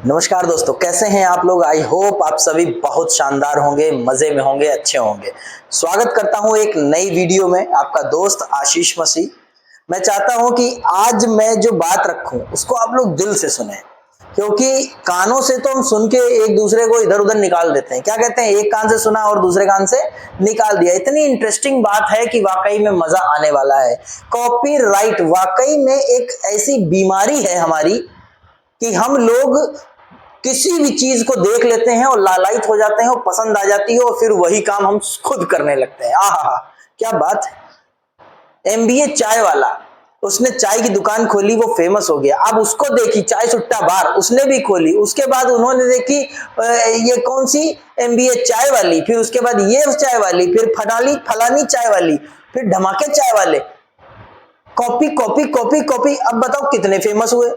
नमस्कार दोस्तों, कैसे हैं आप लोग। आई होप आप सभी बहुत शानदार होंगे, मजे में होंगे, अच्छे होंगे। स्वागत करता हूं एक नई वीडियो में, आपका दोस्त आशीष मसीह। मैं चाहता हूं कि आज मैं जो बात रखूं उसको आप लोग दिल से सुने, क्योंकि कानों से तो हम सुन के एक दूसरे को इधर उधर निकाल देते हैं। क्या कहते हैं, एक कान से सुना और दूसरे कान से निकाल दिया। इतनी इंटरेस्टिंग बात है कि वाकई में मजा आने वाला है। कॉपीराइट वाकई में एक ऐसी बीमारी है हमारी कि हम लोग किसी भी चीज को देख लेते हैं और लालायित हो जाते हैं और पसंद आ जाती है और फिर वही काम हम खुद करने लगते हैं। आहा, क्या बात है। एमबीए चाय वाला, उसने चाय की दुकान खोली, वो फेमस हो गया। अब उसको देखी चाय सुट्टा बार, उसने भी खोली। उसके बाद उन्होंने देखी ये कौन सी एमबीए चाय वाली, फिर उसके बाद ये चाय वाली, फिर फलानी चाय वाली, फिर धमाके चाय वाले। Copy copy copy copy. अब बताओ कितने फेमस हुए।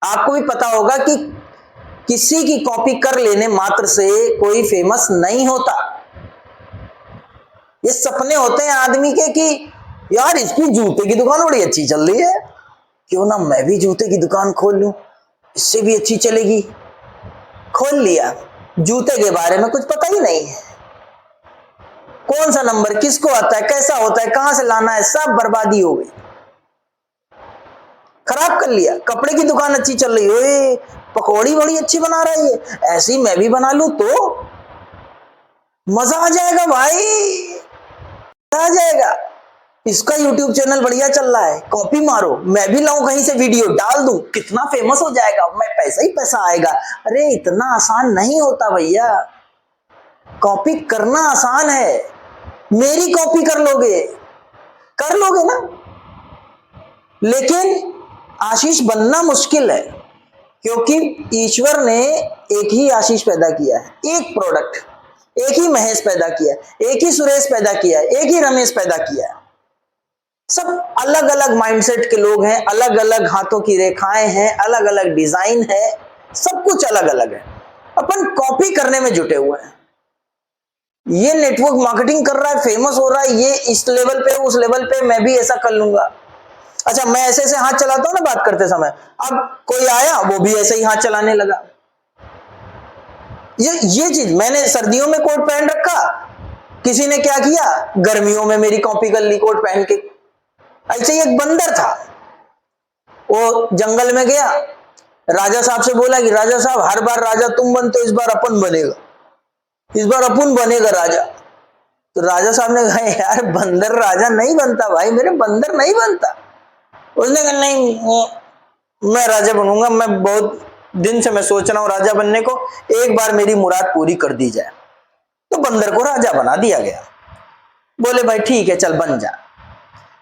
आपको भी पता होगा कि किसी की कॉपी कर लेने मात्र से कोई फेमस नहीं होता। ये सपने होते हैं आदमी के कि यार इसकी जूते की दुकान बड़ी अच्छी चल रही है, क्यों ना मैं भी जूते की दुकान खोल लूं, इससे भी अच्छी चलेगी। खोल लिया, जूते के बारे में कुछ पता ही नहीं है। कौन सा नंबर किसको आता है, कैसा होता है, कहां से लाना है, सब बर्बादी हो गई, खराब कर लिया। कपड़े की दुकान अच्छी चल रही है, पकौड़ी बड़ी अच्छी बना रही है, ऐसी मैं भी बना लूं तो मजा आ जाएगा भाई, मजा आ जाएगा। इसका YouTube चैनल बढ़िया चल रहा है, कॉपी मारो, मैं भी लाऊं कहीं से वीडियो डाल दूं, कितना फेमस हो जाएगा, मैं पैसा ही पैसा आएगा। अरे इतना आसान नहीं होता भैया। कॉपी करना आसान है, मेरी कॉपी कर लोगे ना, लेकिन आशीष बनना मुश्किल है, क्योंकि ईश्वर ने एक ही आशीष पैदा किया है, एक प्रोडक्ट, एक ही महेश पैदा किया, एक ही सुरेश पैदा किया, एक ही रमेश पैदा किया। सब अलग अलग माइंडसेट के लोग हैं, अलग अलग हाथों की रेखाएं हैं, अलग अलग डिजाइन है, सब कुछ अलग अलग है। अपन कॉपी करने में जुटे हुए हैं। ये नेटवर्क मार्केटिंग कर रहा है, फेमस हो रहा है, ये इस लेवल पे उस लेवल पे, मैं भी ऐसा कर लूंगा। अच्छा, मैं ऐसे ऐसे हाथ चलाता हूं ना बात करते समय, अब कोई आया वो भी ऐसे ही हाथ चलाने लगा। ये चीज, मैंने सर्दियों में कोट पहन रखा, किसी ने क्या किया, गर्मियों में मेरी कॉपी कर ली कोट पहन के। ऐसे ही एक बंदर था, वो जंगल में गया, राजा साहब से बोला कि राजा साहब, हर बार राजा तुम बनते हो, इस बार अपन बनेगा, इस बार अपन बनेगा राजा। तो राजा साहब ने कहा यार बंदर राजा नहीं बनता भाई, मेरे बंदर नहीं बनता। उसने कहा नहीं मैं राजा बनूंगा, मैं बहुत दिन से मैं सोच रहा हूं राजा बनने को, एक बार मेरी मुराद पूरी कर दी जाए। तो बंदर को राजा बना दिया गया। बोले भाई ठीक है चल बन जा।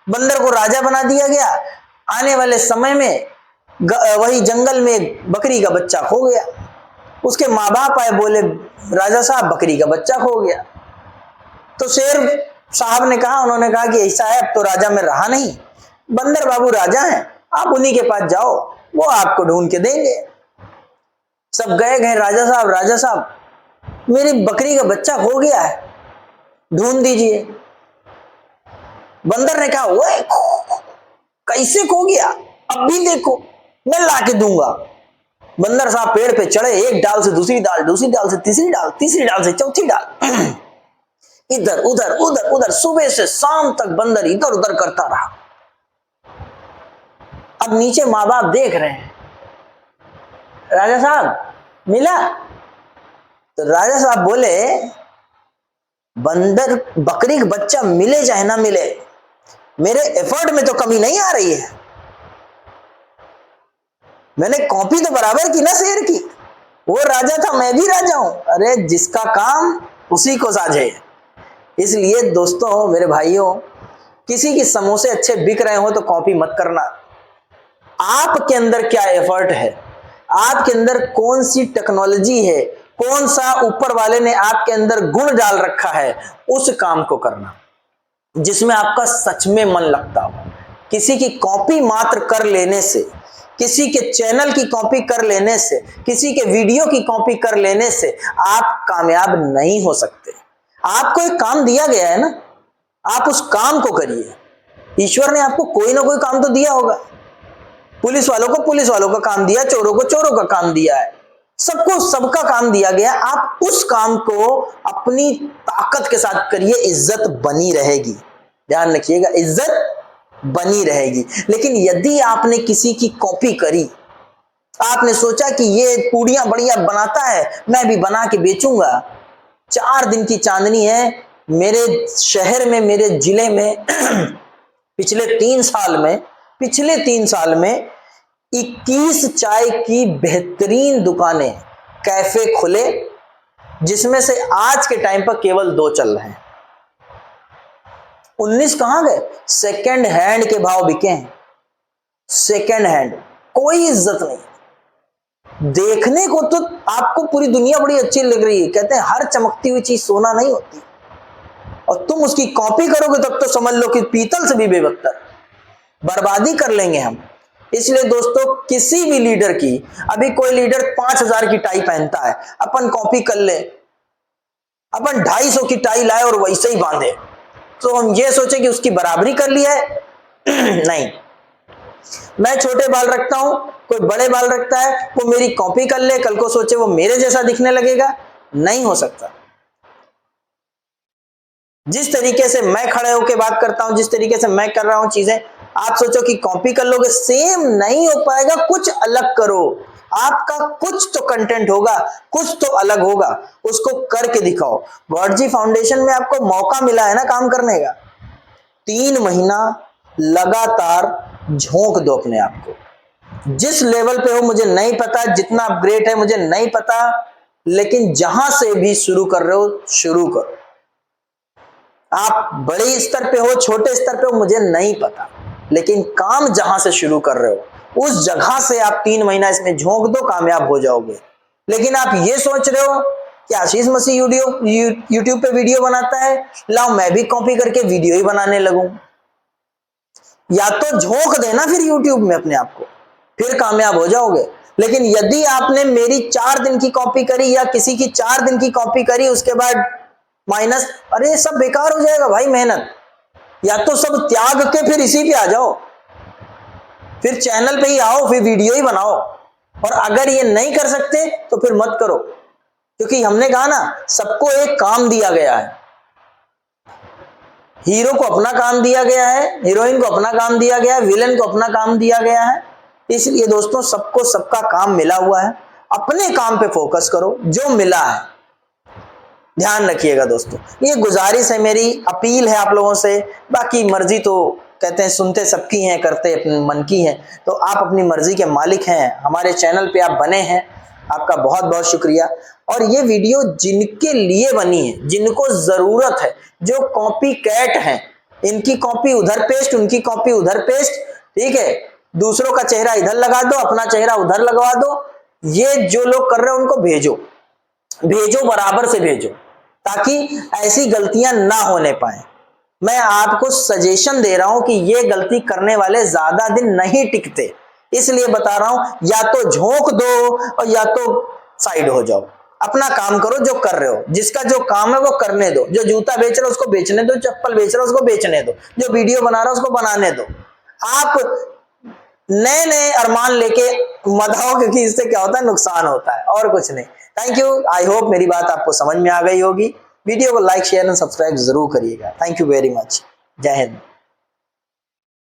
बंदर को राजा बना दिया गया। आने वाले समय में वही जंगल में बकरी का बच्चा खो गया। उसके माँ बाप आए, बोले राजा साहब बकरी का बच्चा खो गया। तो शेर साहब ने कहा, उन्होंने कहा कि ऐसा है, अब तो राजा में रहा नहीं, बंदर बाबू राजा हैं, आप उन्हीं के पास जाओ, वो आपको ढूंढ के देंगे। सब गए राजा साहब मेरी बकरी का बच्चा खो गया है, ढूंढ दीजिए। बंदर ने कहा वो कैसे खो गया, अब भी देखो मैं ला के दूंगा। बंदर साहब पेड़ पे चढ़े, एक डाल से दूसरी डाल, दूसरी डाल से तीसरी डाल, तीसरी डाल से चौथी डाल, इधर उधर उधर उधर, सुबह से शाम तक बंदर इधर उधर करता रहा। अब नीचे माँ बाप देख रहे हैं, राजा साहब मिला? तो राजा साहब बोले बंदर बकरी का बच्चा मिले चाहे ना मिले, मेरे एफर्ट में तो कमी नहीं आ रही है, मैंने कॉपी तो बराबर की ना शेर की, वो राजा था मैं भी राजा हूं। अरे जिसका काम उसी को साझे। इसलिए दोस्तों, मेरे भाइयों, किसी की समोसे अच्छे बिक रहे हो तो कॉपी मत करना। आपके अंदर क्या एफर्ट है, आपके अंदर कौन सी टेक्नोलॉजी है, कौन सा ऊपर वाले ने आपके अंदर गुण डाल रखा है, उस काम को करना जिसमें आपका सच में मन लगता हो। किसी की कॉपी मात्र कर लेने से, किसी के चैनल की कॉपी कर लेने से, किसी के वीडियो की कॉपी कर लेने से आप कामयाब नहीं हो सकते। आपको एक काम दिया गया है ना, आप उस काम को करिए। ईश्वर ने आपको कोई ना कोई काम तो दिया होगा, पुलिस वालों को पुलिस वालों का काम दिया, चोरों को चोरों का काम दिया है, सबको सबका काम दिया गया। आप उस काम को अपनी ताकत के साथ करिए, इज्जत बनी रहेगी। ध्यान रखिएगा, इज्जत बनी रहेगी। लेकिन यदि आपने किसी की कॉपी करी, आपने सोचा कि ये पूड़ियां बढ़िया बनाता है, मैं भी बना के बेचूंगा, 4 दिन की चांदनी है मेरे शहर में, मेरे जिले में पिछले 3 साल में 21 चाय की बेहतरीन दुकानें, कैफे खुले, जिसमें से आज के टाइम पर केवल 2 चल रहे हैं। 19 कहां गए? सेकेंड हैंड के भाव बिके हैं, सेकेंड हैंड, कोई इज्जत नहीं। देखने को तो आपको पूरी दुनिया बड़ी अच्छी लग रही है, कहते हैं हर चमकती हुई चीज सोना नहीं होती, और तुम उसकी कॉपी करोगे तब तो समझ लो कि पीतल से भी बेबत्तर, बर्बादी कर लेंगे हम। इसलिए दोस्तों, किसी भी लीडर की, अभी कोई लीडर 5000 की टाई पहनता है, अपन कॉपी कर ले, अपन 250 की टाई लाए और वैसे ही बांधे, तो हम ये सोचे कि उसकी बराबरी कर लिया है। नहीं, मैं छोटे बाल रखता हूं, कोई बड़े बाल रखता है, वो मेरी कॉपी कर ले, कल को सोचे वो मेरे जैसा दिखने लगेगा, नहीं हो सकता। जिस तरीके से मैं खड़े होकर बात करता हूं, जिस तरीके से मैं कर रहा हूं चीजें, आप सोचो कि कॉपी कर लोगे, सेम नहीं हो पाएगा। कुछ अलग करो, आपका कुछ तो कंटेंट होगा, कुछ तो अलग होगा, उसको करके दिखाओ। वर्डजी फाउंडेशन में आपको मौका मिला है ना काम करने का, 3 महीना लगातार झोंक दो अपने आप को। जिस लेवल पे हो मुझे नहीं पता, जितना अपग्रेड है मुझे नहीं पता, लेकिन जहां से भी शुरू कर रहे हो, शुरू करो। आप बड़े स्तर पे हो, छोटे स्तर पे हो, मुझे नहीं पता, लेकिन काम जहां से शुरू कर रहे हो उस जगह से आप 3 महीना इसमें झोंक दो, कामयाब हो जाओगे। लेकिन आप ये सोच रहे हो कि आशीष मसीह यूट्यूब पे वीडियो बनाता है, लाओ मैं भी कॉपी करके वीडियो ही बनाने लगूं। या तो झोंक देना फिर यूट्यूब में अपने आप को, फिर कामयाब हो जाओगे। लेकिन यदि आपने मेरी 4 दिन की कॉपी करी या किसी की 4 दिन की कॉपी करी, उसके बाद माइनस, अरे सब बेकार हो जाएगा भाई मेहनत। या तो सब त्याग के फिर इसी पे आ जाओ, फिर चैनल पे ही आओ, फिर वीडियो ही बनाओ। और अगर ये नहीं कर सकते तो फिर मत करो, क्योंकि हमने कहा ना, सबको एक काम दिया गया है। हीरो को अपना काम दिया गया है, हीरोइन को अपना काम दिया गया है, विलेन को अपना काम दिया गया है। इसलिए दोस्तों, सबको सबका काम मिला हुआ है, अपने काम पे फोकस करो जो मिला है। ध्यान रखिएगा दोस्तों, ये गुजारिश है मेरी, अपील है आप लोगों से। बाकी मर्जी तो कहते हैं सुनते सबकी हैं, करते अपने मन की हैं। तो आप अपनी मर्जी के मालिक हैं, हमारे चैनल पे आप बने हैं, आपका बहुत बहुत शुक्रिया। और ये वीडियो जिनके लिए बनी है, जिनको जरूरत है, जो कॉपी कैट हैं, इनकी कॉपी उधर पेस्ट, उनकी कॉपी उधर पेस्ट, ठीक है, दूसरों का चेहरा इधर लगा दो, अपना चेहरा उधर लगवा दो। ये जो लोग कर रहे हैं उनको भेजो, भेजो, बराबर से भेजो, ताकि ऐसी गलतियां ना होने पाए। मैं आपको सजेशन दे रहा हूं कि ये गलती करने वाले ज्यादा दिन नहीं टिकते, इसलिए बता रहा हूं, या तो झोंक दो और या तो साइड हो जाओ। अपना काम करो जो कर रहे हो, जिसका जो काम है वो करने दो। जो जूता बेच रहा है उसको बेचने दो, चप्पल बेच रहा है उसको बेचने दो, जो वीडियो बना रहा है उसको बनाने दो। आप नए नए अरमान लेके मत आओ, क्योंकि इससे क्या होता है, नुकसान होता है, और कुछ नहीं। थैंक यू, आई होप मेरी बात आपको समझ में आ गई होगी। वीडियो को लाइक, शेयर एंड सब्सक्राइब जरूर करिएगा। Thank you very much. जय हिंद।